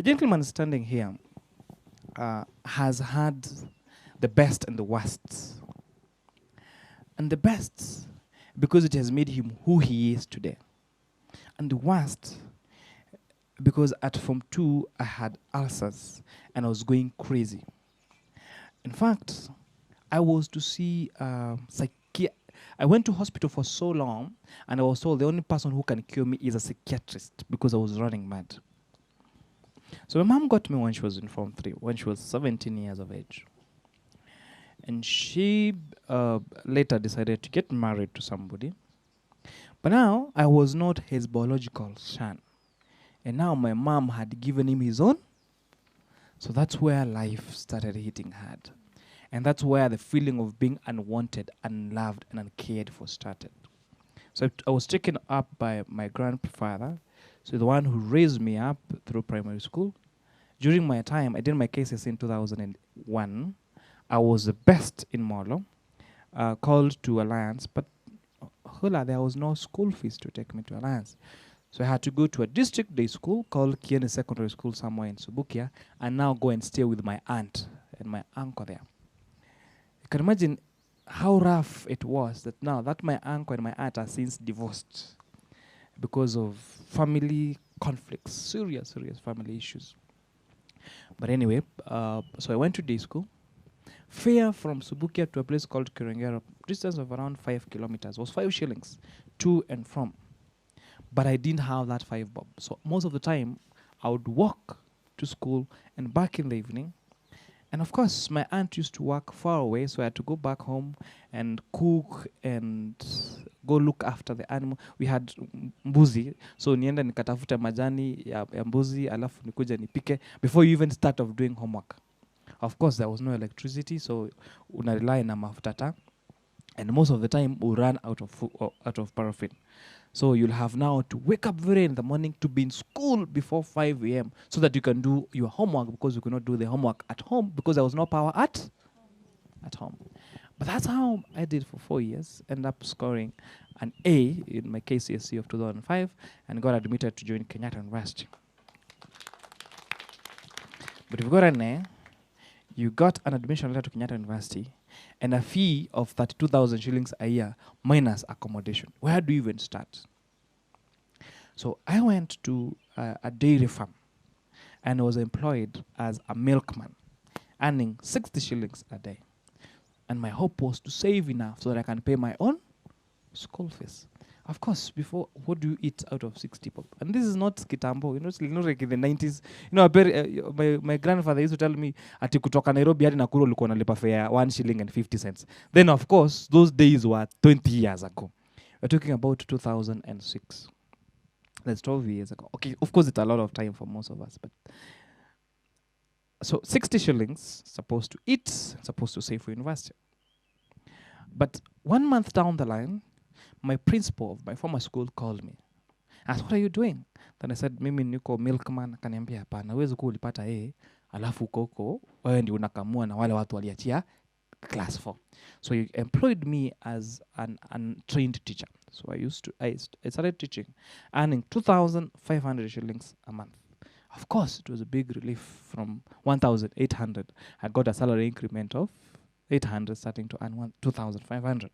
The gentleman standing here has had the best and the worst. And the best because it has made him who he is today. And the worst because at Form 2 I had ulcers and I was going crazy. In fact, I was to see I went to hospital for so long and I was told the only person who can cure me is a psychiatrist because I was running mad. So my mom got me when she was in Form 3, when she was 17 years of age. And she later decided to get married to somebody. But now I was not his biological son. And now my mom had given him his own. So that's where life started hitting hard. And that's where the feeling of being unwanted, unloved, and uncared for started. So I was taken up by my grandfather, so the one who raised me up through primary school. During my time, I did my cases in 2001. I was the best in Molo, called to Alliance, but there was no school fees to take me to Alliance. So I had to go to a district day school called Kieni Secondary School somewhere in Subukia, and now go and stay with my aunt and my uncle there. You can imagine how rough it was that now that my uncle and my aunt are since divorced because of family conflicts, serious family issues. But anyway, so I went to day school. Fare from Subukia to a place called Kirengero, distance of around 5 kilometers, was 5 shillings to and from. But I didn't have that 5 bob. So most of the time, I would walk to school and back in the evening. And of course, my aunt used to work far away, so I had to go back home and cook and go look after the animal. We had mbuzi, so nienda nikatafuta majani ya mbuzi, alafu nikuja nipike before you even start of doing homework. Of course, there was no electricity, so una rely na mafuta taa, and most of the time we run out of paraffin. So you'll have now to wake up very in the morning to be in school before 5 a.m. so that you can do your homework, because you could not do the homework at home because there was no power at home. But that's how I did for 4 years. Ended up scoring an A in my KCSE of 2005 and got admitted to join Kenyatta University. But if you got an A, you got an admission letter to Kenyatta University and a fee of 32,000 shillings a year minus accommodation. Where do you even start? So I went to a dairy farm and was employed as a milkman, earning 60 shillings a day. And my hope was to save enough so that I can pay my own school fees. Of course, before, what do you eat out of 60 bob? And this is not kitambo, it's not like in the 90s. My grandfather used to tell me, ati kutoka Nairobi hadi Nakuru ulikuwa unalipa fare 1 shilling and 50 cents. Then, of course, those days were 20 years ago. We're talking about 2006. That's 12 years ago. Okay, of course, it's a lot of time for most of us. But so 60 shillings, supposed to eat, supposed to save for university. But 1 month down the line, my principal of my former school called me. Asked, what are you doing? Then I said, mimi niko milkman. Akaniambia, hapana, huwezi kuwa ulipata A, alafu koko, wewe ndio unakamua na wale watu waliachia class 4. So you employed me as an untrained teacher. So I started teaching, earning 2,500 shillings a month. Of course, it was a big relief from 1,800. I got a salary increment of 800, starting to earn 2,500.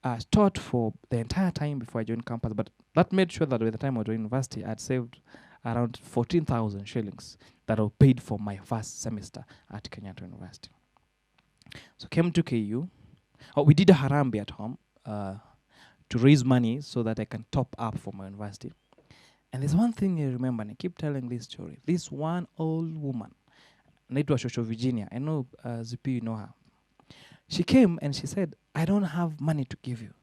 I taught for the entire time before I joined campus, but that made sure that by the time I joined university, I'd saved around 14,000 shillings that I paid for my first semester at Kenyatta University. So came to KU. We did a harambe at home to raise money so that I can top up for my university. And there's one thing I remember, and I keep telling this story. This one old woman, naitwa Shosho Virginia. I know ZP, you know her. She came and she said, I don't have money to give you,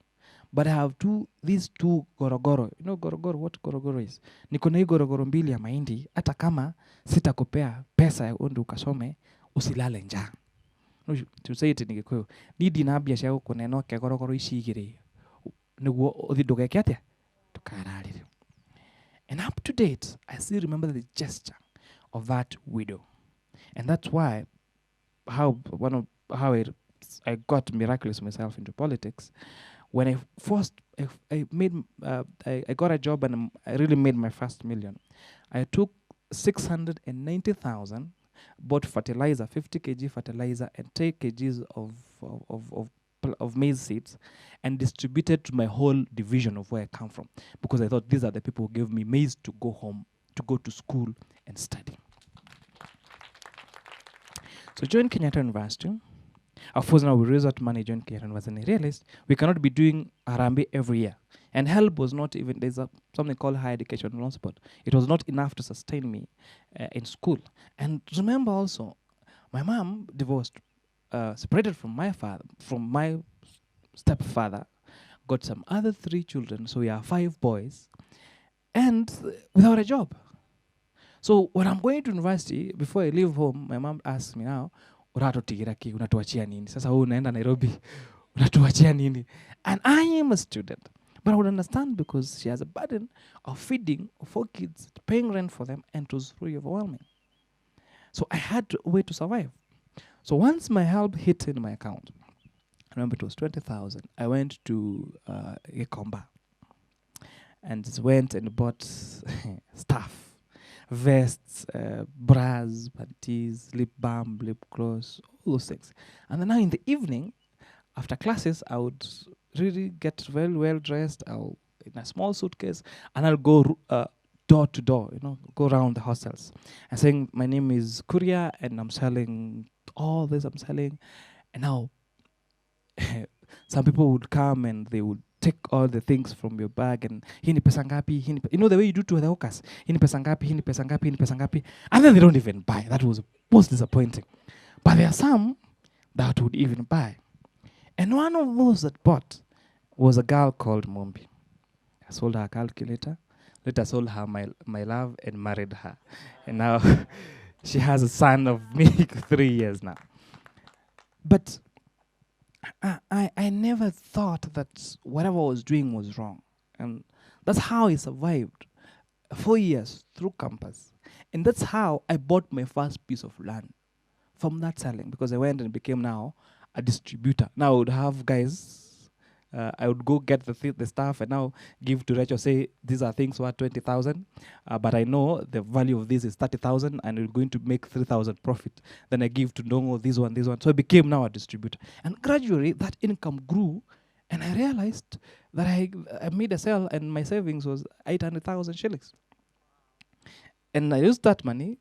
but I have these two gorogoro. You know gorogoro, what gorogoro is? Niko na hii gorogoro mbili ya mahindi, hata kama sitakupea pesa ya uende ukasome, usilale njaa. To say it in Gikuyu, nidi na biashara yako neno ke gorogoro ishigire. Niguo uthindugeke atia? Tukararire. And up to date, I still remember the gesture of that widow. And that's why I got miraculous myself into politics. When I got a job and I really made my first million. I took 690,000, bought fertilizer, 50 kg fertilizer, and 10 kgs of maize seeds, and distributed to my whole division of where I come from, because I thought these are the people who gave me maize to go home, to go to school and study. So joined Kenyatta University. Of course, now we raised out money, joined Kenyatta University, and I realized we cannot be doing Harambee every year. And help was not even, there's something called higher education loan support. It was not enough to sustain me in school. And remember also, my mom divorced, separated from my father, from my stepfather, got some other 3 children, so we are 5 boys, and without a job. So when I'm going to university, before I leave home, my mom asks me now, unatuachia nini? Sasa wewe unaenda Nairobi, unatuachia nini? And I am a student. But I would understand, because she has a burden of feeding 4 kids, paying rent for them, and it was really overwhelming. So I had a way to survive. So once my help hit in my account, I remember it was 20,000, I went to Gikomba and just went and bought stuff, vests, bras, panties, lip balm, lip gloss, all those things. And then now in the evening, after classes, I would really get very well dressed, I'll in a small suitcase, and I'll go door to door, go around the hostels and saying, my name is Kuria and I'm selling all this, I'm selling. And now some people would come and they would take all the things from your bag and hii ni pesa ngapi, the way you do to the hawkers, hii ni pesa ngapi, hii ni pesa ngapi, hii ni pesa ngapi, and then they don't even buy. That was most disappointing. But there are some that would even buy. And one of those that bought was a girl called Mombi. I sold her a calculator, later sold her my love, and married her. And now she has a son of me, 3 years now. But I never thought that whatever I was doing was wrong. And that's how I survived 4 years through campus. And that's how I bought my first piece of land from that selling, because I went and became now a distributor. Now I would have guys, I would go get the stuff and now give to Rachel, say, these are things worth 20,000, but I know the value of this is 30,000 and we're going to make 3,000 profit. Then I give to Ndongo this one. So I became now a distributor. And gradually that income grew, and I realized that I made a sale and my savings was 800,000 shillings. And I used that money.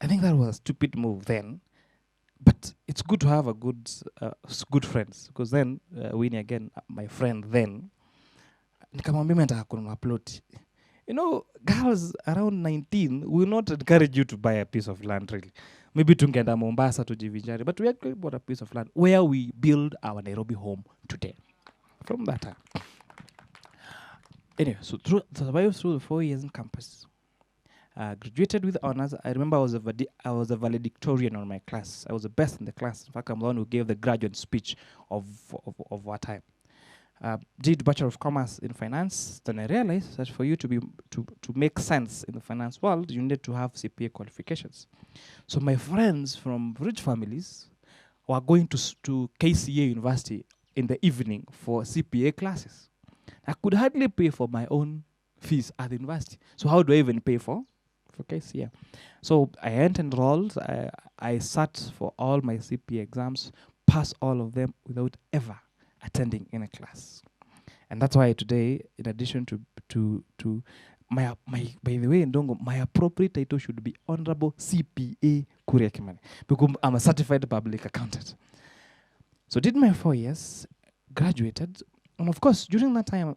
I think that was a stupid move then. But it's good to have a good friends, because then Winnie again, my friend then, nikamwambia nataka kununua plot. Girls around 19 will not encourage you to buy a piece of land really. Maybe tungeenda Mombasa tujivinjari, but we actually bought a piece of land where we build our Nairobi home today. From that time. Anyway, so survived through the 4 years in campus. Graduated with honors. I remember I was a valedictorian on my class. I was the best in the class. In fact, I'm the one who gave the graduate speech of our time. Did Bachelor of Commerce in Finance. Then I realized that for you to make sense in the finance world, you need to have CPA qualifications. So my friends from rich families were going to KCA University in the evening for CPA classes. I could hardly pay for my own fees at the university. So how do I even pay for KCA? So I enrolled. I sat for all my CPA exams, passed all of them without ever attending any class. And that's why today, in addition to my by the way, Ndongo, my appropriate title should be Honorable CPA Kuria Kimani, because I'm a certified public accountant. So did my 4 years, graduated, and of course during that time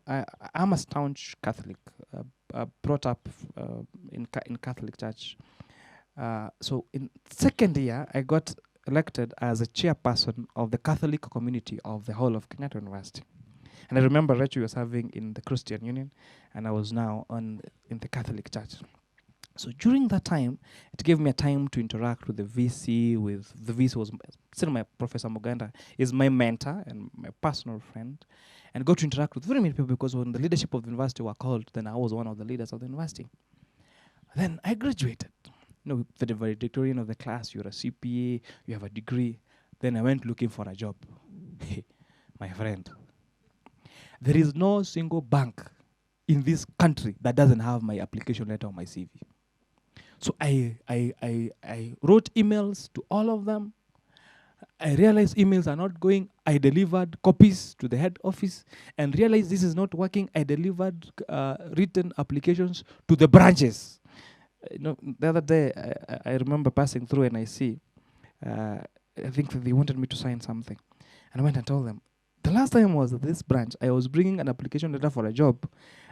I'm a staunch Catholic, brought up in Catholic church. So in second year, I got elected as a chairperson of the Catholic community of the whole of Kenyatta University. And I remember Rachel was serving in the Christian Union, and I was now in the Catholic Church. So during that time, it gave me a time to interact with the VC. The VC was still my Professor Muganda, is my mentor and my personal friend, and got to interact with very many people, because when the leadership of the university were called, then I was one of the leaders of the university. Then I graduated. For the valedictorian of the class, you're a CPA, you have a degree. Then I went looking for a job. My friend, there is no single bank in this country that doesn't have my application letter on my CV. So I wrote emails to all of them. I realized emails are not going. I delivered copies to the head office and realized this is not working. I delivered written applications to the branches. The other day, I remember passing through and I see, I think they wanted me to sign something. And I went and told them, the last time I was at this branch, I was bringing an application letter for a job.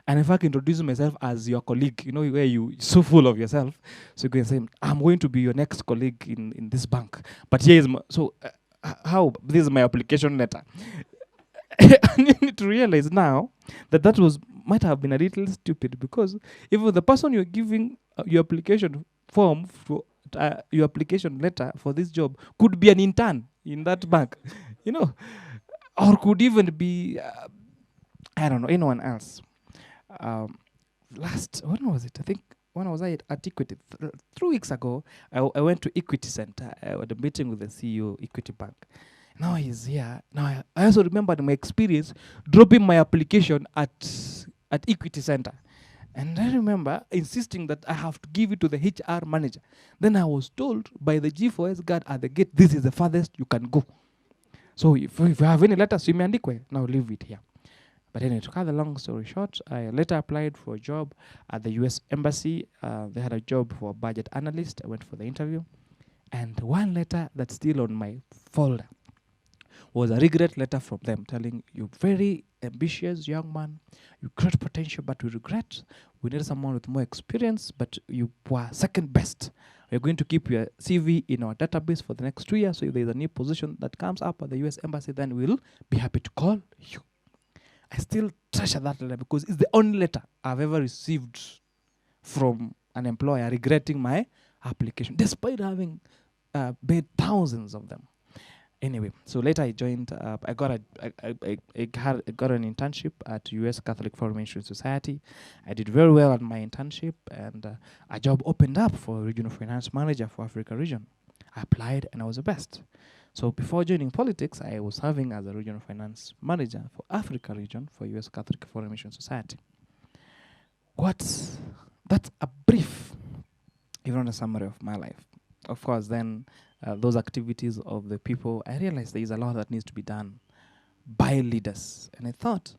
And in fact, introducing myself as your colleague, where you're so full of yourself. So you can say, I'm going to be your next colleague in this bank. But here is how? This is my application letter. And you need to realize now that might have been a little stupid, because even the person you're giving your application form for your application letter for this job could be an intern in that bank, or could even be I don't know, anyone else. When was it? I think when was I at Equity? 3 weeks ago, I went to Equity Center. I had a meeting with the CEO of Equity Bank. Now he's here. Now I also remembered my experience dropping my application at Equity Center. And I remember insisting that I have to give it to the HR manager. Then I was told by the G4S guard at the gate, this is the farthest you can go. So if you have any letters, you may now leave it here. But anyway, to cut the long story short, I later applied for a job at the US Embassy. They had a job for a budget analyst. I went for the interview. And one letter that's still on my folder was a regret letter from them telling, you're very ambitious young man, you great potential, but we regret. We need someone with more experience, but you were second best. We're going to keep your CV in our database for the next 2 years. So if there's a new position that comes up at the US Embassy, then we'll be happy to call you. I still treasure that letter because it's the only letter I've ever received from an employer regretting my application, despite having made thousands of them. Anyway, so later I joined. I got an internship at U.S. Catholic Foreign Missionary Society. I did very well at my internship, and a job opened up for regional finance manager for Africa region. I applied, and I was the best. So before joining politics, I was serving as a regional finance manager for Africa region for U.S. Catholic Foreign Missionary Society. That's a brief, even a summary of my life. Of course, then those activities of the people, I realized there is a lot that needs to be done by leaders. And I thought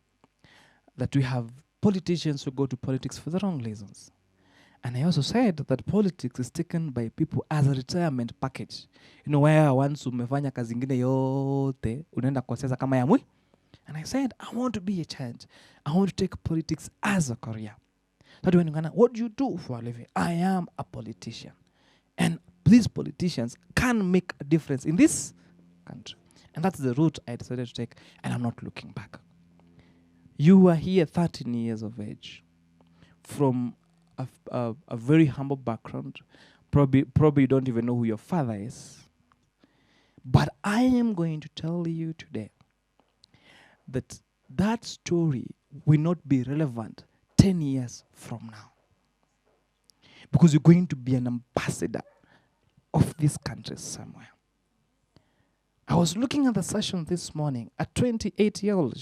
that we have politicians who go to politics for the wrong reasons. And I also said that politics is taken by people as a retirement package. Where once umefanya kazi ingine yote, unaenda kwa siasa kama ya mwi. And I said, I want to be a change. I want to take politics as a career. So what do you do for a living? I am a politician. And these politicians can make a difference in this country. And that's the route I decided to take, and I'm not looking back. You are here 13 years of age, from a very humble background. Probably you don't even know who your father is. But I am going to tell you today that story will not be relevant 10 years from now. Because you're going to be an ambassador of this country somewhere. I was looking at the session this morning. A 28-year-old,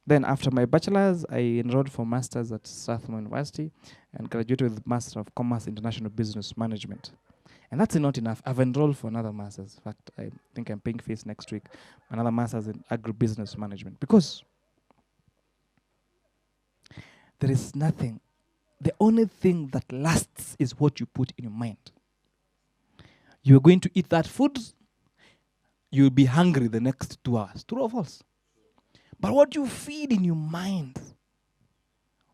then after my bachelor's, I enrolled for master's at Strathmore University and graduated with Master of Commerce International Business Management. And that's not enough. I've enrolled for another master's. In fact, I think I'm paying fees next week. Another master's in agribusiness management. Because there is nothing. The only thing that lasts is what you put in your mind. You're going to eat that food, you'll be hungry the next 2 hours. True or false? But what you feed in your mind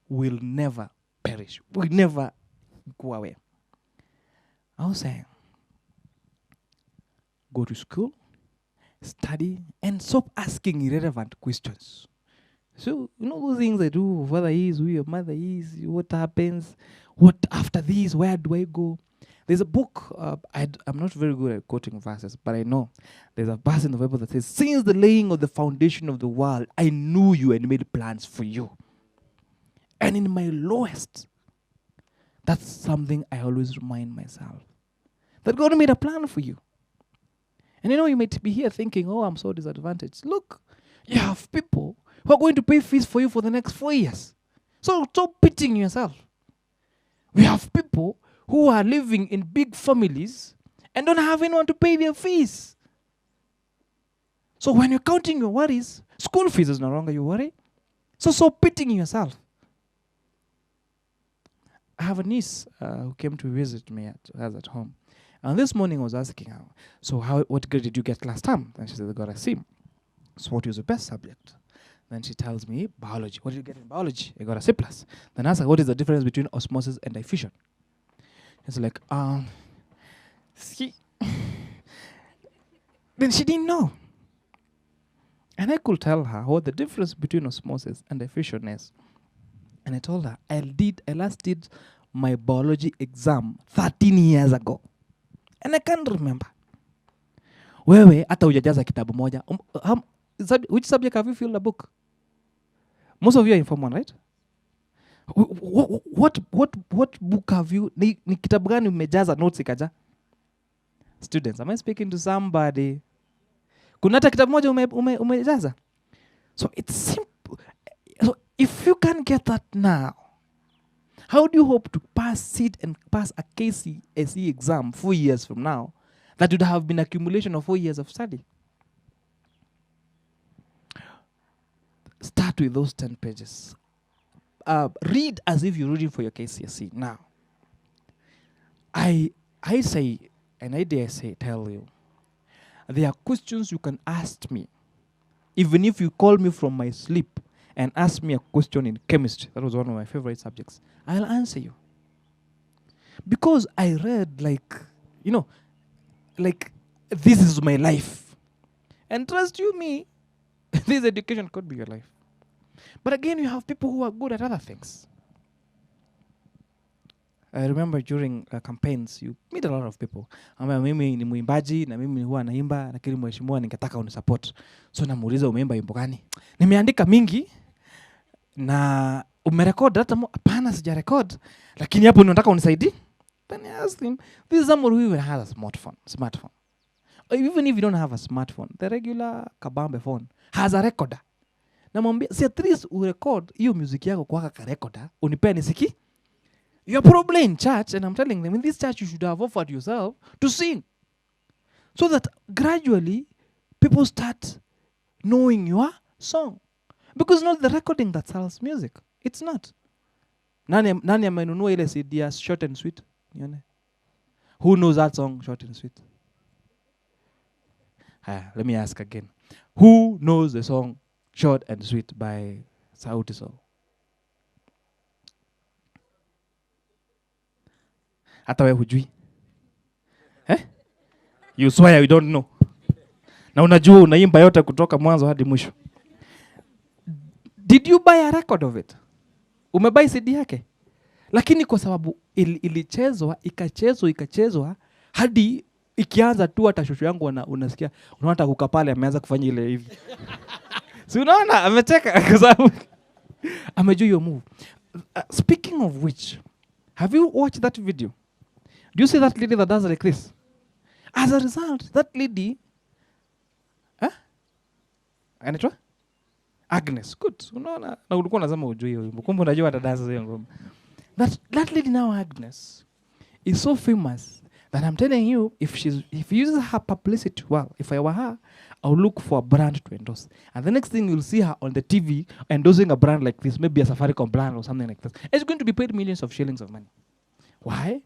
will never perish, will never go away. I was saying, go to school, study, and stop asking irrelevant questions. So, those things I do, who father is, who your mother is, what happens, what after this, where do I go? There's a book, I'm not very good at quoting verses, but I know there's a verse in the Bible that says, since the laying of the foundation of the world, I knew you and made plans for you. And in my lowest, that's something I always remind myself. That God made a plan for you. And you might be here thinking, oh, I'm so disadvantaged. Look, you have people who are going to pay fees for you for the next 4 years. So stop pitying yourself. We have people people who are living in big families and don't have anyone to pay their fees. So when you're counting your worries, school fees is no longer your worry. So pitying yourself. I have a niece who came to visit me at home. And this morning I was asking her, so what grade did you get last term? And she said, I got a C. So what was the best subject? Then she tells me, biology. What did you get in biology? I got a C+. Then I ask her, what is the difference between osmosis and diffusion? It's like, see. Then she didn't know. And I could tell her what the difference between osmosis and diffusion is. And I told her, I last did my biology exam 13 years ago. And I can't remember. Wewe, hata hujajaza kitabu moja. Which subject have you filled a book? Most of you are in Form 1, right? What book have you? Ni kitabu gani umejaza notes ikaja? Students, am I speaking to somebody? Kuna hata kitabu moja umejaza? So it's simple. So if you can get that now, how do you hope to pass a KCSE exam 4 years from now that would have been accumulation of 4 years of study? Start with those 10 pages. Read as if you're reading for your KCSE. Now, I say, and I dare say, tell you, there are questions you can ask me, even if you call me from my sleep and ask me a question in chemistry. That was one of my favorite subjects. I'll answer you. Because I read like this is my life. And trust you me, this education could be your life. But again, you have people who are good at other things. I remember during campaigns, you meet a lot of people. Mimi ni muimbaji na mimi huwa naimba lakini mheshimiwa ningetaka unisupport. So namuuliza umeimba wimbo gani? Nimeandika mingi na umerecord hata hapana sijarecord lakini hapo unataka unisaidie? Then I asked him, this is someone who even has a smartphone. Even if you don't have a smartphone, the regular kabambe phone has a recorder. Namwambia, si at least urecord hiyo music yako kwa ka recorder, unipe nisiki. You're probably in church, and I'm telling them, in this church you should have offered yourself to sing. So that gradually, people start knowing your song. Because it's not the recording that sells music. It's not. Nani amenunua ile CD ya Short and Sweet? Who knows that song, Short and Sweet? Let me ask again. Who knows the song Short and Sweet by Sauti Sol? Hata wewe hujui? You swear you don't know. Na unajua unaimba yote kutoka mwanzo hadi mwisho. Did you buy a record of it? Umebuy CD yake? Lakini kwa sababu ilichezwa, ikachezwa hadi ikianza tu hata shosho yangu unasikia unaona kuka pale ameanza kufanya ile hivi. Si unaona amecheka kwa sababu amejua your move. Speaking of which, have you watched that video? Do you see that lady that does like this? As a result, that lady, anaitwa Agnes. Good. Unaona na ulikuwa unasema ujui hiyo wimbo. Kumbe unajua hata dance hiyo ngoma. That lady now, Agnes, is so famous that I'm telling you, if she uses her publicity well, if I were her, I'll look for a brand to endorse. And the next thing you'll see her on the TV endorsing a brand like this, maybe a Safaricom brand or something like this. It's going to be paid millions of shillings of money. Why?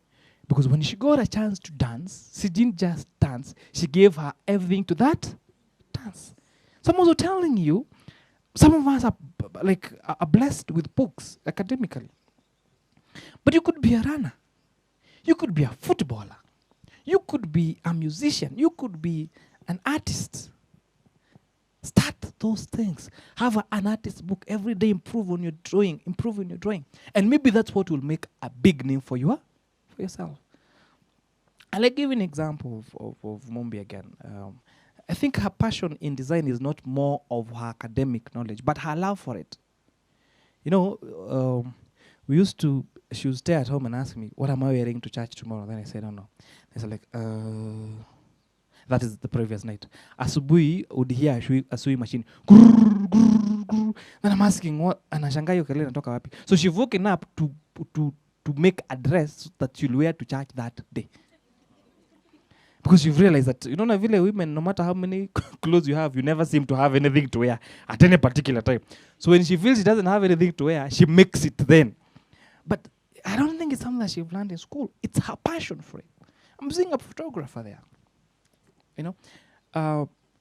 Because when she got a chance to dance, she didn't just dance, she gave her everything to that dance. Someone's telling you, some of us are blessed with books academically. But you could be a runner. You could be a footballer. You could be a musician. You could be an artist. Start those things. Have an artist book every day. Improve on your drawing. And maybe that's what will make a big name for yourself. I'll give you an example of Mombi again. I think her passion in design is not more of her academic knowledge, but her love for it. You know, she would stay at home and ask me, what am I wearing to church tomorrow? Then I said, I don't know. They said, that is the previous night. Asubuhi would hear asui machine. Grrr, grrr, grrr. Then I'm asking, what? Anashangaa hiyo kelele inatoka wapi? So she's woken up to to make a dress that you'll wear to church that day. Because you've realized that, vile women, no matter how many clothes you have, you never seem to have anything to wear at any particular time. So when she feels she doesn't have anything to wear, she makes it then. But I don't think it's something that she learned in school. It's her passion for it. I'm seeing a photographer there.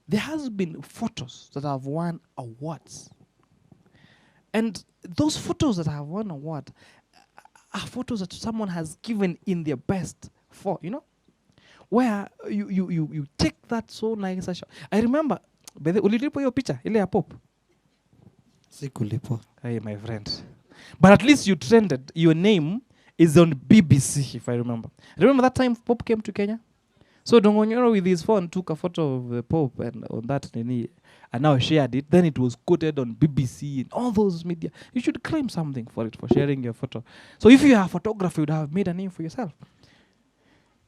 There has been photos that have won awards. And those photos that have won award are photos that someone has given in their best for, where you take that so nice shot. I remember, ulilipo hiyo picha ile ya pop? Sikulipo. Hey, my friend. But at least you trended. Your name is on BBC, if I remember. Remember that time Pop came to Kenya? So Dongonyoro with his phone took a photo of the Pope and on that and now shared it. Then it was quoted on BBC and all those media. You should claim something for it, for sharing your photo. So if you are a photographer, you would have made a name for yourself.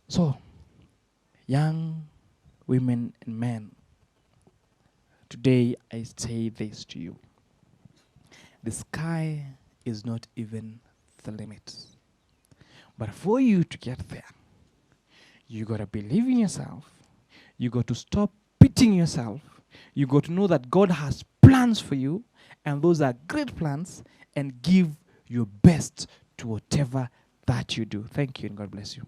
So, young women and men, today I say this to you. The sky is not even the limit. But for you to get there, you got to believe in yourself. You got to stop pitying yourself. You got to know that God has plans for you, and those are great plans, and give your best to whatever that you do. Thank you, and God bless you.